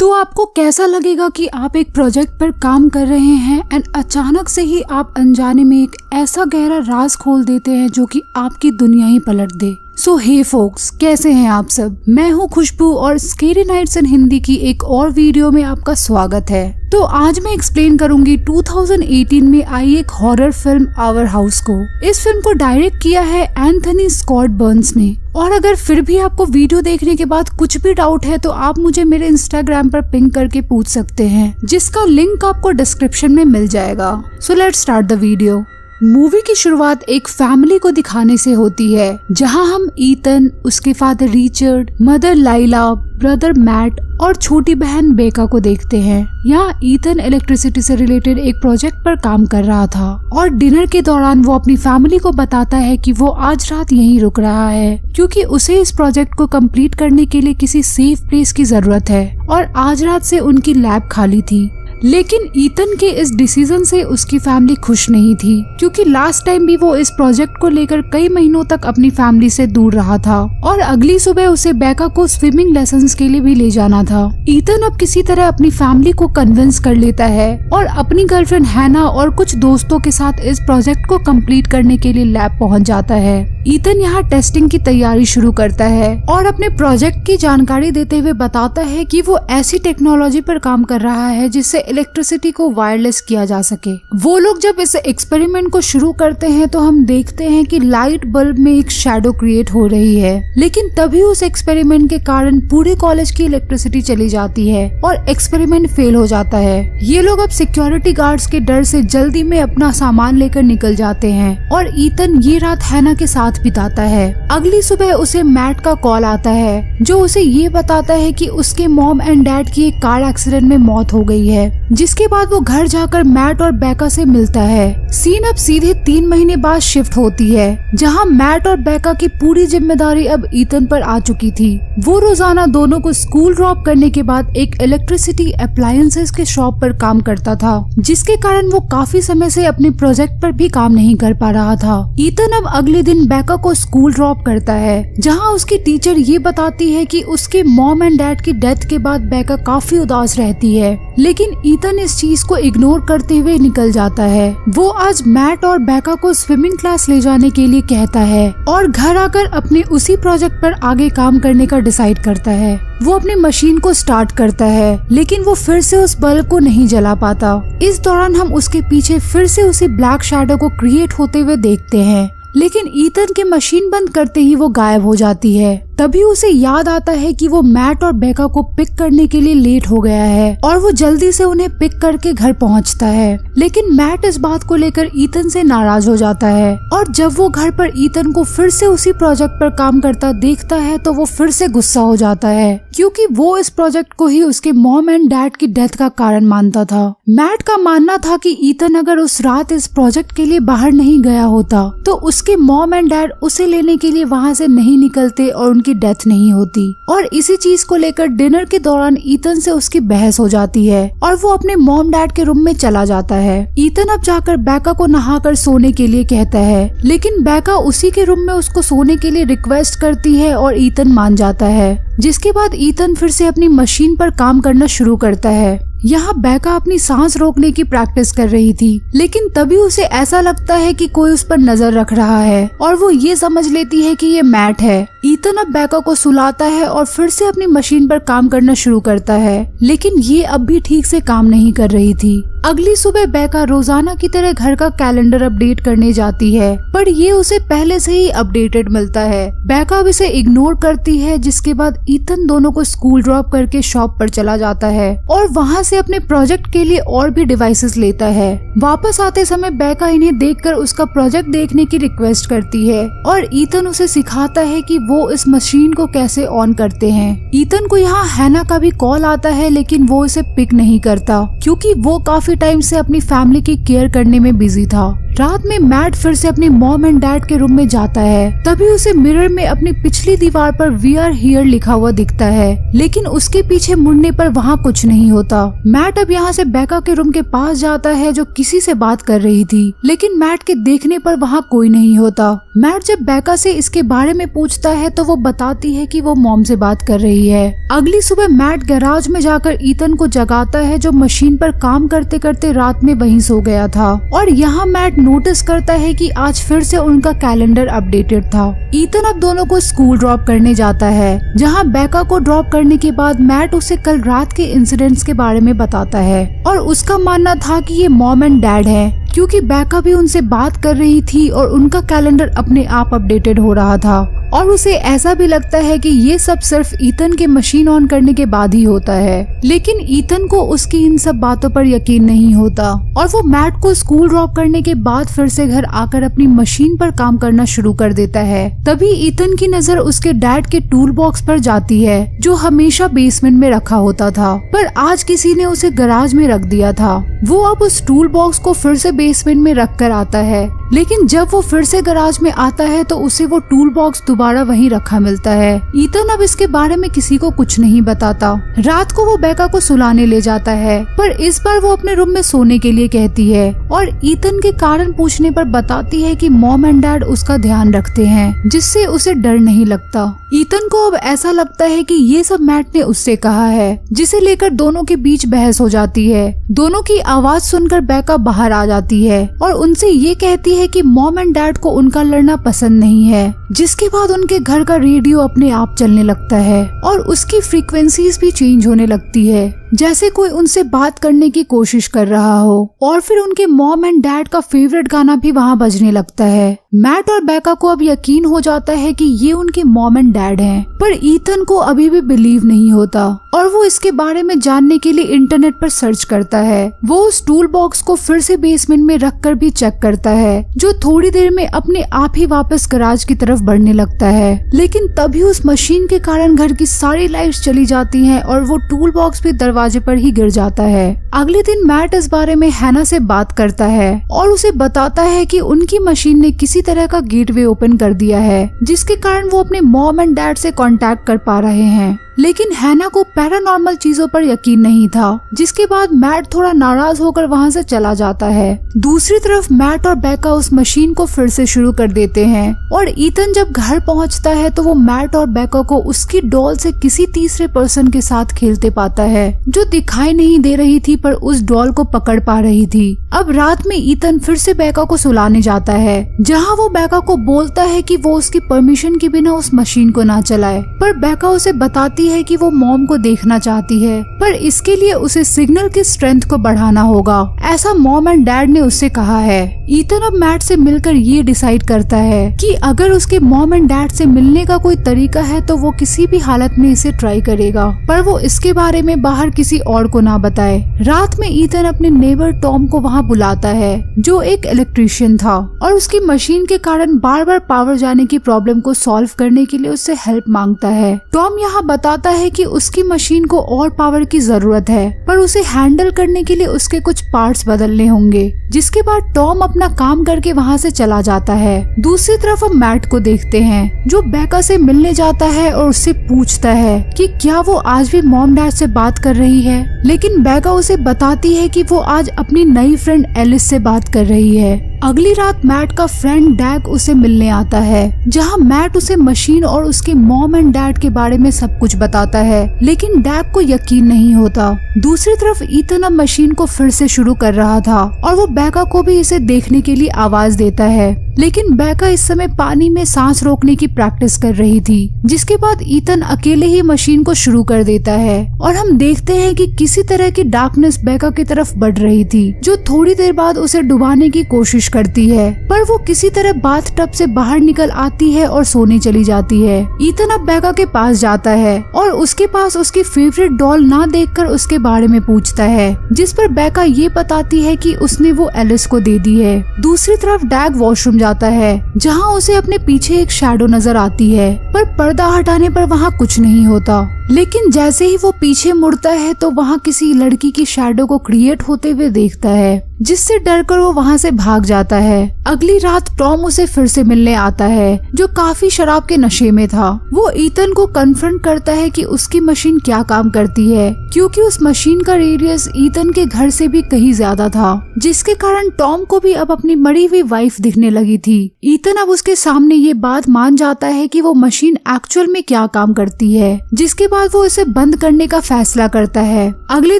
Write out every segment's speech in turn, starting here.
तो आपको कैसा लगेगा कि आप एक प्रोजेक्ट पर काम कर रहे हैं एंड अचानक से ही आप अनजाने में एक ऐसा गहरा राज खोल देते हैं जो कि आपकी दुनिया ही पलट दे। सो हे फोक्स, कैसे हैं आप सब? मैं हूं खुशबू और स्केरी नाइट्स इन हिंदी की एक और वीडियो में आपका स्वागत है। तो आज मैं एक्सप्लेन करूंगी 2018 में आई एक हॉरर फिल्म आवर हाउस को। इस फिल्म को डायरेक्ट किया है एंथनी स्कॉट बर्न्स ने। और अगर फिर भी आपको वीडियो देखने के बाद कुछ भी डाउट है तो आप मुझे मेरे इंस्टाग्राम पर पिंग करके पूछ सकते हैं, जिसका लिंक आपको डिस्क्रिप्शन में मिल जाएगा। So let's start the video. Movie की शुरुआत एक फैमिली को दिखाने से होती है, जहां हम ईथन, उसके father Richard, mother Layla, brother Matt और छोटी बहन बेका को देखते हैं। यहाँ ईथन इलेक्ट्रिसिटी से रिलेटेड एक प्रोजेक्ट पर काम कर रहा था और डिनर के दौरान वो अपनी फैमिली को बताता है कि वो आज रात यहीं रुक रहा है क्योंकि उसे इस प्रोजेक्ट को कंप्लीट करने के लिए किसी सेफ प्लेस की जरूरत है और आज रात से उनकी लैब खाली थी। लेकिन ईथन के इस डिसीजन से उसकी फैमिली खुश नहीं थी क्योंकि लास्ट टाइम भी वो इस प्रोजेक्ट को लेकर कई महीनों तक अपनी फैमिली से दूर रहा था और अगली सुबह उसे बेका को स्विमिंग लेसन्स के लिए भी ले जाना था। ईथन अब किसी तरह अपनी फैमिली को कन्विंस कर लेता है और अपनी गर्लफ्रेंड हैना और कुछ दोस्तों के साथ इस प्रोजेक्ट को कंप्लीट करने के लिए लैब पहुंच जाता है। ईथन यहाँ टेस्टिंग की तैयारी शुरू करता है और अपने प्रोजेक्ट की जानकारी देते हुए बताता है कि वो ऐसी टेक्नोलॉजी पर काम कर रहा है जिससे इलेक्ट्रिसिटी को वायरलेस किया जा सके। वो लोग जब इस एक्सपेरिमेंट को शुरू करते हैं तो हम देखते हैं कि लाइट बल्ब में एक शैडो क्रिएट हो रही है, लेकिन तभी उस एक्सपेरिमेंट के कारण पूरे कॉलेज की इलेक्ट्रिसिटी चली जाती है और एक्सपेरिमेंट फेल हो जाता है। ये लोग अब सिक्योरिटी गार्ड्स के डर से जल्दी में अपना सामान लेकर निकल जाते हैं और ईथन ये रात हैना के साथ बिताता है। अगली सुबह उसे मैट का कॉल आता है जो उसे ये बताता है कि उसके मॉम एंड डैड की एक कार एक्सीडेंट में मौत हो गई है, जिसके बाद वो घर जाकर मैट और बेका से मिलता है। सीन अब सीधे 3 महीने बाद शिफ्ट होती है, जहां मैट और बेका की पूरी जिम्मेदारी अब ईथन पर आ चुकी थी। वो रोजाना दोनों को स्कूल ड्रॉप करने के बाद एक इलेक्ट्रिसिटी अप्लायंसेस के शॉप पर काम करता था, जिसके कारण वो काफी समय से अपने प्रोजेक्ट पर भी काम नहीं कर पा रहा था। ईथन अब अगले दिन बेका को स्कूल ड्रॉप करता है, जहां उसकी टीचर ये बताती है कि उसके मॉम एंड डैड की डेथ के बाद बेका काफी उदास रहती है, लेकिन ईथन इस चीज को इग्नोर करते हुए निकल जाता है। वो आज मैट और बेका को स्विमिंग क्लास ले जाने के लिए कहता है और घर आकर अपने उसी प्रोजेक्ट पर आगे काम करने का डिसाइड करता है। वो अपनी मशीन को स्टार्ट करता है, लेकिन वो फिर से उस बल्ब को नहीं जला पाता। इस दौरान हम उसके पीछे फिर से उसी ब्लैक शैडो को क्रिएट होते हुए देखते हैं, लेकिन ईथन की मशीन बंद करते ही वो गायब हो जाती है। तभी उसे याद आता है कि वो मैट और बेका को पिक करने के लिए लेट हो गया है और वो जल्दी से उन्हें पिक करके घर पहुंचता है। लेकिन मैट इस बात को लेकर ईथन से नाराज हो जाता है और जब वो घर पर ईथन को फिर से उसी प्रोजेक्ट पर काम करता देखता है तो वो फिर से गुस्सा हो जाता है, क्योंकि वो इस प्रोजेक्ट को ही उसके मॉम एंड डैड की डेथ का कारण मानता था। मैट का मानना था कि ईथन अगर उस रात इस प्रोजेक्ट के लिए बाहर नहीं गया होता तो उसके मॉम एंड डैड उसे लेने के लिए वहाँ से नहीं निकलते और उनकी डेथ नहीं होती। और इसी चीज को लेकर डिनर के दौरान ईथन से उसकी बहस हो जाती है और वो अपने मॉम डैड के रूम में चला जाता है। ईथन अब जाकर बेका को नहाकर सोने के लिए कहता है, लेकिन बेका उसी के रूम में उसको सोने के लिए रिक्वेस्ट करती है और ईथन मान जाता है, जिसके बाद ईथन फिर से अपनी मशीन पर काम करना शुरू करता है। यहाँ बेका अपनी सांस रोकने की प्रैक्टिस कर रही थी, लेकिन तभी उसे ऐसा लगता है कि कोई उस पर नजर रख रहा है और वो ये समझ लेती है कि ये मैट है। ईथन अब बेका को सुलाता है और फिर से अपनी मशीन पर काम करना शुरू करता है, लेकिन ये अब भी ठीक से काम नहीं कर रही थी। अगली सुबह बेका रोजाना की तरह घर का कैलेंडर अपडेट करने जाती है, पर ये उसे पहले से ही अपडेटेड मिलता है। बेका अब इसे इग्नोर करती है, जिसके बाद ईथन दोनों को स्कूल ड्रॉप करके शॉप पर चला जाता है और वहाँ से अपने प्रोजेक्ट के लिए और भी डिवाइसेस लेता है। वापस आते समय बेका इन्हें देखकर उसका प्रोजेक्ट देखने की रिक्वेस्ट करती है और ईथन उसे सिखाता है कि वो इस मशीन को कैसे ऑन करते हैं। ईथन को यहाँ हैना का भी कॉल आता है, लेकिन वो इसे पिक नहीं करता क्योंकि वो काफी टाइम से अपनी फैमिली की केयर करने में बिजी था। रात में मैट फिर से अपने मॉम एंड डैड के रूम में जाता है, तभी उसे मिरर में अपनी पिछली दीवार पर वी आर हियर लिखा हुआ दिखता है, लेकिन उसके पीछे मुड़ने पर वहाँ कुछ नहीं होता। मैट अब यहाँ से बेका के रूम के पास जाता है जो किसी से बात कर रही थी, लेकिन मैट के देखने पर वहाँ कोई नहीं होता। मैट जब बेका से इसके बारे में पूछता है तो वो बताती है कि वो मॉम से बात कर रही है। अगली सुबह मैट गैराज में जाकर ईथन को जगाता है जो मशीन पर काम करते करते रात में वहीं सो गया था। और यहाँ मैट नोटिस करता है कि आज फिर से उनका कैलेंडर अपडेटेड था। ईथन अब दोनों को स्कूल ड्रॉप करने जाता है, जहाँ बेका को ड्रॉप करने के बाद मैट उसे कल रात के इंसिडेंट्स के बारे में बताता है और उसका मानना था कि ये मॉम एंड डैड है, क्योंकि बेका भी उनसे बात कर रही थी और उनका कैलेंडर अपने आप अपडेटेड हो रहा था। और उसे ऐसा भी लगता है कि ये सब सिर्फ ईथन के मशीन ऑन करने के बाद ही होता है, लेकिन ईथन को उसकी इन सब बातों पर यकीन नहीं होता और वो मैट को स्कूल ड्रॉप करने के बाद फिर से घर आकर अपनी मशीन पर काम करना शुरू कर देता है। तभी ईथन की नजर उसके डैड के टूल बॉक्स पर जाती है जो हमेशा बेसमेंट में रखा होता था, पर आज किसी ने उसे गराज में रख दिया था। वो अब उस टूल बॉक्स को फिर से बेसमेंट में रख कर आता है, लेकिन जब वो फिर से गराज में आता है तो उसे वो टूल बॉक्स दोबारा वहीं रखा मिलता है। ईथन अब इसके बारे में किसी को कुछ नहीं बताता। रात को वो बेका को सुलाने ले जाता है, पर इस बार वो अपने रूम में सोने के लिए कहती है और ईथन के कारण पूछने पर बताती है कि मॉम एंड डैड उसका ध्यान रखते हैं, जिससे उसे डर नहीं लगता। ईथन को अब ऐसा लगता है कि ये सब मैट ने उससे कहा है, जिसे लेकर दोनों के बीच बहस हो जाती है। दोनों की आवाज सुनकर बेका बाहर आ जाती है और उनसे ये कहती है कि मॉम एंड डैड को उनका लड़ना पसंद नहीं है, जिसके बाद उनके घर का रेडियो अपने आप चलने लगता है और उसकी फ्रीक्वेंसीज भी चेंज होने लगती है, जैसे कोई उनसे बात करने की कोशिश कर रहा हो। और फिर उनके मॉम एंड डैड का फेवरेट गाना भी वहाँ बजने लगता है। मैट और बेका को अब यकीन हो जाता है कि ये उनके मॉम एंड डैड हैं, पर ईथन को अभी भी बिलीव नहीं होता और वो इसके बारे में जानने के लिए इंटरनेट पर सर्च करता है। वो उस टूल बॉक्स को फिर से बेसमेंट में रख कर भी चेक करता है, जो थोड़ी देर में अपने आप ही वापस गराज की तरफ बढ़ने लगता है। लेकिन तभी उस मशीन के कारण घर की सारी लाइट्स चली जाती हैं और वो टूल बॉक्स भी दरवाजे पर ही गिर जाता है। अगले दिन मैट इस बारे में हैना से बात करता है और उसे बताता है कि उनकी मशीन ने किसी तरह का गेटवे ओपन कर दिया है, जिसके कारण वो अपने मॉम एंड डैड से कांटेक्ट कर पा रहे हैं। लेकिन हैना को पैरानॉर्मल चीजों पर यकीन नहीं था, जिसके बाद मैट थोड़ा नाराज होकर वहाँ से चला जाता है। दूसरी तरफ मैट और बेका उस मशीन को फिर से शुरू कर देते हैं और ईथन जब घर पहुँचता है तो वो मैट और बेका को उसकी डॉल से किसी तीसरे पर्सन के साथ खेलते पाता है, जो दिखाई नहीं दे रही थी पर उस डॉल को पकड़ पा रही थी। अब रात में ईथन फिर से बेका को सुलाने जाता है, जहाँ वो बेका को बोलता है कि वो उसकी परमिशन के बिना उस मशीन को ना चलाए, पर बेका उसे बताती है कि वो मॉम को देखना चाहती है, पर इसके लिए उसे सिग्नल की स्ट्रेंथ को बढ़ाना होगा, ऐसा मॉम एंड डैड ने उससे कहा है। ईथन अब मैट से मिलकर ये डिसाइड करता है कि अगर उसके मॉम एंड डैड से मिलने का कोई तरीका है तो वो किसी भी हालत में इसे ट्राई करेगा, पर वो इसके बारे में बाहर किसी और को ना बताए। रात में ईथन अपने नेबर टॉम को वहाँ बुलाता है, जो एक इलेक्ट्रिशियन था और उसकी मशीन के कारण बार बार पावर जाने की प्रॉब्लम को सॉल्व करने के लिए उससे हेल्प मांगता है। टॉम यहाँ बताता है कि उसकी मशीन को और पावर की जरूरत है, पर उसे हैंडल करने के लिए उसके कुछ पार्ट्स बदलने होंगे, जिसके बाद टॉम अपना काम करके वहाँ से चला जाता है। दूसरी तरफ हम मैट को देखते हैं, जो बेका से मिलने जाता है और उससे पूछता है कि क्या वो आज भी मॉम डैड से बात कर रही है, लेकिन बेका उसे बताती है कि वो आज अपनी नई फ्रेंड एलिस से बात कर रही है। अगली रात मैट का फ्रेंड डैग उसे मिलने आता है, जहां मैट उसे मशीन और उसके मॉम एंड डैड के बारे में सब कुछ बताता है, लेकिन डैग को यकीन नहीं होता। दूसरी तरफ ईथन अब मशीन को फिर से शुरू कर रहा था और वो बेका को भी इसे देखने के लिए आवाज देता है, लेकिन बेका इस समय पानी में सांस रोकने की प्रैक्टिस कर रही थी, जिसके बाद ईथन अकेले ही मशीन को शुरू कर देता है और हम देखते हैं कि किसी तरह की डार्कनेस बेका की तरफ बढ़ रही थी, जो थोड़ी देर बाद उसे डुबाने की कोशिश करती है, पर वो किसी तरह बाथ टब से बाहर निकल आती है और सोने चली जाती है। ईथन अब बेका के पास जाता है और उसके पास उसकी फेवरेट डॉल ना देखकर उसके बारे में पूछता है, जिस पर बेका ये बताती है कि उसने वो एलिस को दे दी है। दूसरी तरफ डैग वॉशरूम जाता है, जहाँ उसे अपने पीछे एक शैडो नजर आती है, पर पर्दा हटाने पर वहाँ कुछ नहीं होता। लेकिन जैसे ही वो पीछे मुड़ता है तो वहाँ किसी लड़की की शैडो को क्रिएट होते हुए देखता है, जिससे डरकर वो वहाँ से भाग जाता है। अगली रात टॉम उसे फिर से मिलने आता है, जो काफी शराब के नशे में था। वो ईथन को कन्फ्रंट करता है कि उसकी मशीन क्या काम करती है, क्योंकि उस मशीन का रेडियस ईथन के घर से भी कहीं ज्यादा था, जिसके कारण टॉम को भी अब अपनी मरी हुई वाइफ दिखने लगी थी। ईथन अब उसके सामने ये बात मान जाता है कि वो मशीन एक्चुअल में क्या काम करती है, जिसके बाद वो इसे बंद करने का फैसला करता है। अगले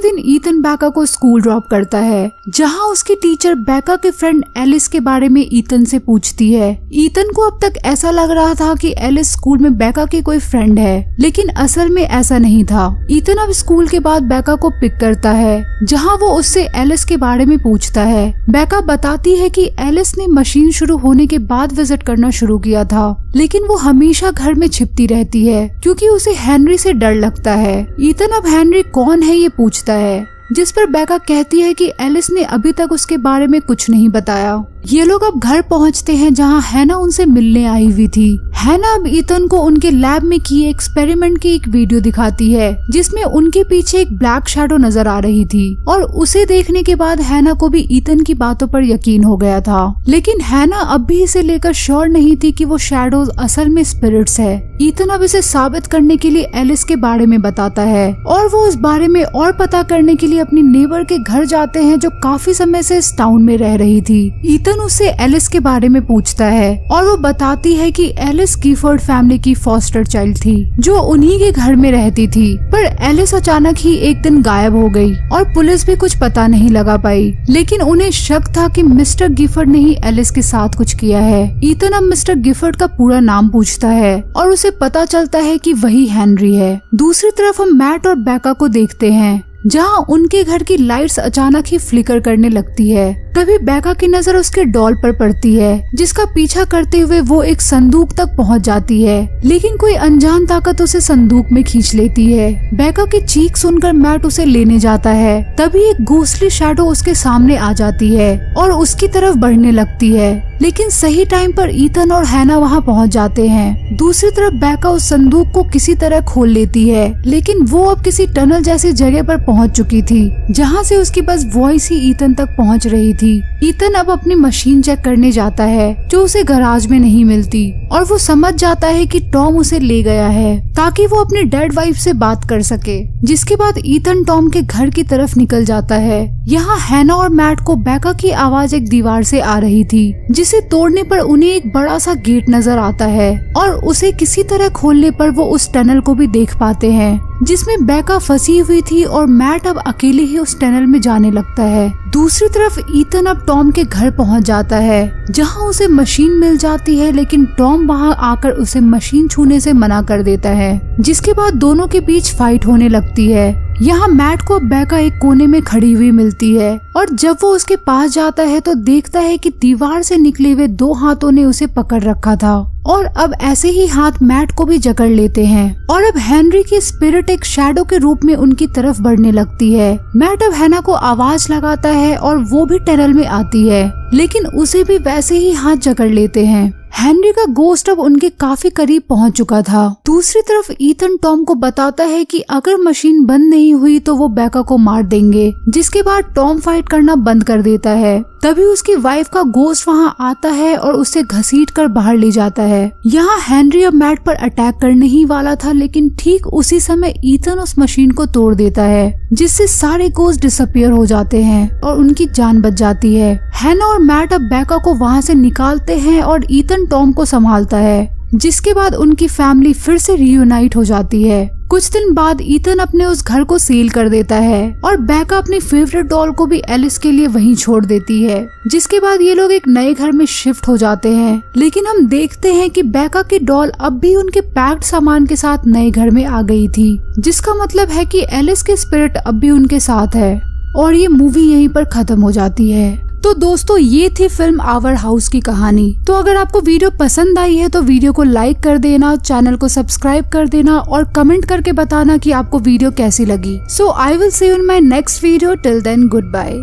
दिन ईथन बेका को स्कूल ड्रॉप करता है, जहाँ उसकी टीचर बेका के फ्रेंड एलिस के बारे में ईथन से पूछती है। ईथन को अब तक ऐसा लग रहा था कि एलिस स्कूल में बेका की कोई फ्रेंड है, लेकिन असल में ऐसा नहीं था। ईथन अब स्कूल के बाद बेका को पिक करता है, जहाँ वो उससे एलिस के बारे में पूछता है। बेका बताती है कि एलिस ने मशीन शुरू होने के बाद विजिट करना शुरू किया था, लेकिन वो हमेशा घर में छिपती रहती है क्योंकि उसे हेनरी से डर लगता है। ईथन अब हेनरी कौन है ये पूछता है, जिस पर बेका कहती है कि एलिस ने अभी तक उसके बारे में कुछ नहीं बताया। ये लोग अब घर पहुंचते हैं, जहां हैना उनसे मिलने आई हुई थी। हैना अब ईथन को उनके लैब में किए एक्सपेरिमेंट की एक वीडियो दिखाती है, जिसमें उनके पीछे एक ब्लैक शैडो नजर आ रही थी, और उसे देखने के बाद हैना को भी ईथन की बातों पर यकीन हो गया था। लेकिन हैना अब भी इसे लेकर श्योर नहीं थी कि वो शैडोज असल में स्पिरिट्स है। ईथन अब इसे साबित करने के लिए एलिस के बारे में बताता है, और वो उस बारे में और पता करने के लिए अपनी नेबर के घर जाते हैं, जो काफी समय से इस टाउन में रह रही थी। ईथन उससे एलिस के बारे में पूछता है, और वो बताती है कि एलिस गिफोर्ड फैमिली की फॉस्टर चाइल्ड थी, जो उन्हीं के घर में रहती थी। पर एलिस अचानक ही एक दिन गायब हो गई, और पुलिस भी कुछ पता नहीं लगा पाई। लेकिन उन्हें शक था कि मिस्टर गिफोर्ड ने ही एलिस के साथ कुछ किया है। ईथन अब मिस्टर गिफोर्ड का पूरा नाम पूछता है, और उसे पता चलता है कि वही हेनरी है। दूसरी तरफ हम मैट और बेका को देखते हैं, जहाँ उनके घर की लाइट्स अचानक ही फ्लिकर करने लगती है। तभी बेका की नजर उसके डॉल पर पड़ती है, जिसका पीछा करते हुए वो एक संदूक तक पहुंच जाती है, लेकिन कोई अनजान ताकत उसे संदूक में खींच लेती है। बेका की चीख सुनकर मैट उसे लेने जाता है। तभी एक घोस्टली शैडो उसके सामने आ जाती है और उसकी तरफ बढ़ने लगती है, लेकिन सही टाइम पर ईथन और हैना वहाँ पहुँच जाते हैं। दूसरी तरफ बेका उस संदूक को किसी तरह खोल लेती है, लेकिन वो अब किसी टनल जैसी जगह पर पहुँच चुकी थी, जहाँ से उसकी बस वॉइस ही ईथन तक पहुँच रही थी। ईथन अब अपनी मशीन चेक करने जाता है, जो उसे गराज में नहीं मिलती, और वो समझ जाता है कि टॉम उसे ले गया है ताकि वो अपनी डेड वाइफ से बात कर सके। जिसके बाद ईथन टॉम के घर की तरफ निकल जाता है। यहाँ हैना और मैट को बेका की आवाज एक दीवार से आ रही थी, जिसे तोड़ने पर उन्हें एक बड़ा सा गेट नजर आता है, और उसे किसी तरह खोलने पर वो उस टनल को भी देख पाते हैं, जिसमें बेका फंसी हुई थी, और मैट अब अकेले ही उस टनल में जाने लगता है। दूसरी तरफ ईथन अब टॉम के घर पहुंच जाता है, जहां उसे मशीन मिल जाती है, लेकिन टॉम वहां आकर उसे मशीन छूने से मना कर देता है, जिसके बाद दोनों के बीच फाइट होने लगती है। यहाँ मैट को बेका एक कोने में खड़ी हुई मिलती है, और जब वो उसके पास जाता है तो देखता है कि दीवार से निकले हुए दो हाथों ने उसे पकड़ रखा था, और अब ऐसे ही हाथ मैट को भी जकड़ लेते हैं, और अब हेनरी की स्पिरिट एक शैडो के रूप में उनकी तरफ बढ़ने लगती है। मैट अब हैना को आवाज लगाता है, और वो भी टनल में आती है, लेकिन उसे भी वैसे ही हाथ जकड़ लेते हैं। हेनरी का गोस्ट अब उनके काफी करीब पहुंच चुका था। दूसरी तरफ ईथन टॉम को बताता है कि अगर मशीन बंद नहीं हुई तो वो बेका को मार देंगे, जिसके बाद टॉम फाइट करना बंद कर देता है। तभी उसकी वाइफ का गोस्ट वहां आता है और उसे घसीट कर बाहर ले जाता है। यहाँ हेनरी अब मैट पर अटैक करने ही वाला था, लेकिन ठीक उसी समय ईथन उस मशीन को तोड़ देता है, जिससे सारे गोस्ट डिसअपियर हो जाते हैं और उनकी जान बच जाती है। हैना और मैट अब बेका को वहाँ से निकालते हैं, और ईथन टॉम को संभालता है, जिसके बाद उनकी फैमिली फिर से रियूनाइट हो जाती है। कुछ दिन बाद ईथन अपने उस घर को सील कर देता है, और बेका अपनी फेवरेट डॉल को भी एलिस के लिए वहीं छोड़ देती है, जिसके बाद ये लोग एक नए घर में शिफ्ट हो जाते हैं। लेकिन हम देखते हैं कि बेका की डॉल अब भी उनके पैक्ड सामान के साथ नए घर में आ गई थी, जिसका मतलब है कि एलिस की स्पिरिट अब भी उनके साथ है। और ये मूवी यहीं पर खत्म हो जाती है। तो दोस्तों, ये थी फिल्म आवर हाउस की कहानी। तो अगर आपको वीडियो पसंद आई है तो वीडियो को लाइक कर देना, चैनल को सब्सक्राइब कर देना, और कमेंट करके बताना कि आपको वीडियो कैसी लगी। So I will see you in my next video. Till then, good bye.